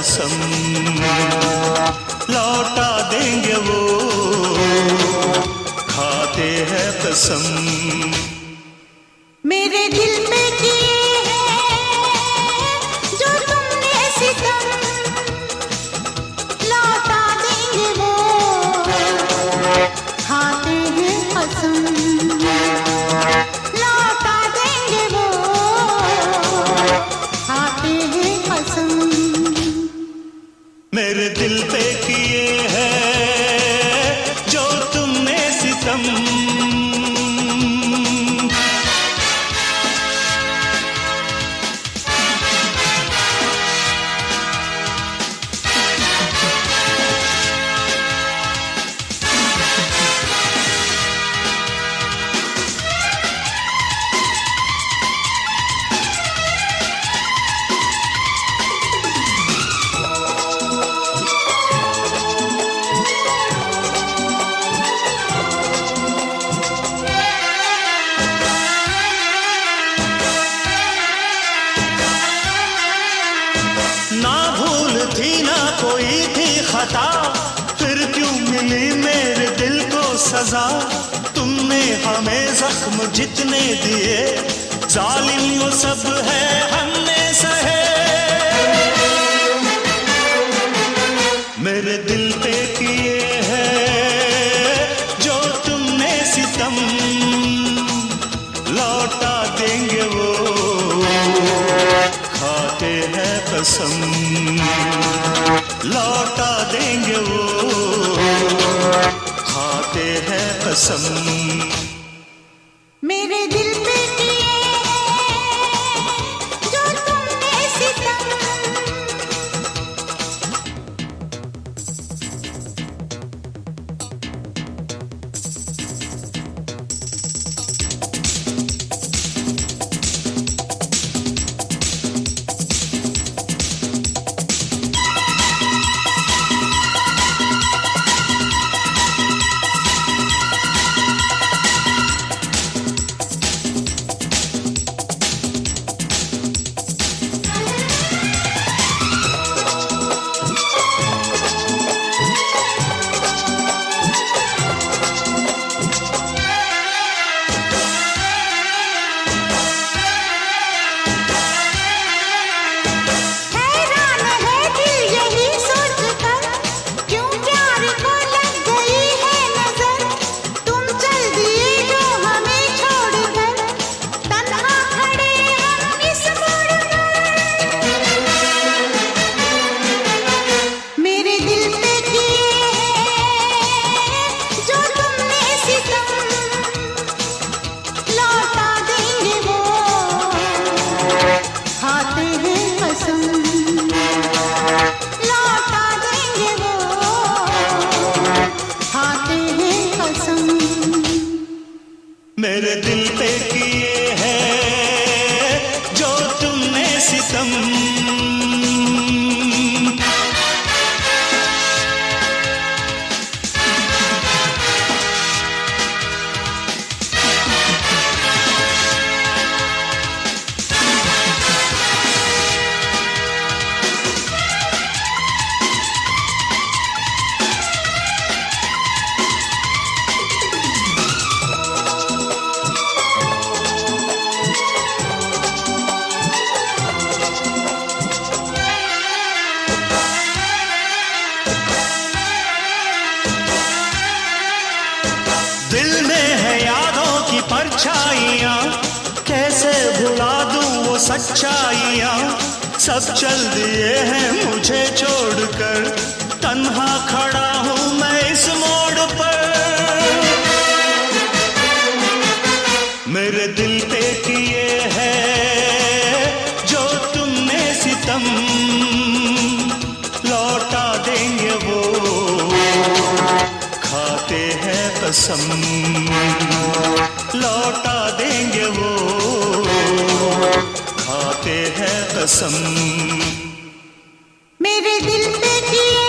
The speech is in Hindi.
कसम, लौटा देंगे वो, खाते हैं कसम। मेरे दिल पे किए हैं जो तुमने सितम, लौटा देंगे वो, खाते हैं कसम, लौटा देंगे वो, खाते हैं कसम। मेरे दिल पे किए हैं जो तुमने सितम, ना भूल थी ना कोई थी खता, फिर क्यों मिली मेरे दिल को सजा। तुमने हमें जख्म जितने दिए, जालिम वो सब है हमने सहे। मेरे दिल पे किए हैं जो तुमने सितम, लौटा देंगे वो, खाते हैं कसम, लौटा देंगे वो, खाते हैं कसम। मेरे दिल पे किए हैं जो तुमने सितम, मेरे दिल पे किए हैं जो तुमने सितम, दिल में है यादों की परछाइयाँ, कैसे भुला दूं वो सच्चाइयाँ। सब चल दिए हैं मुझे छोड़कर, तन्हा खड़ा हूँ मैं इस मोड़ पर। मेरे दिल पे किए हैं जो तुमने सितम, लौटा देंगे वो, खाते हैं कसम, लौटा देंगे वो, खाते हैं कसम। मेरे दिल पे किए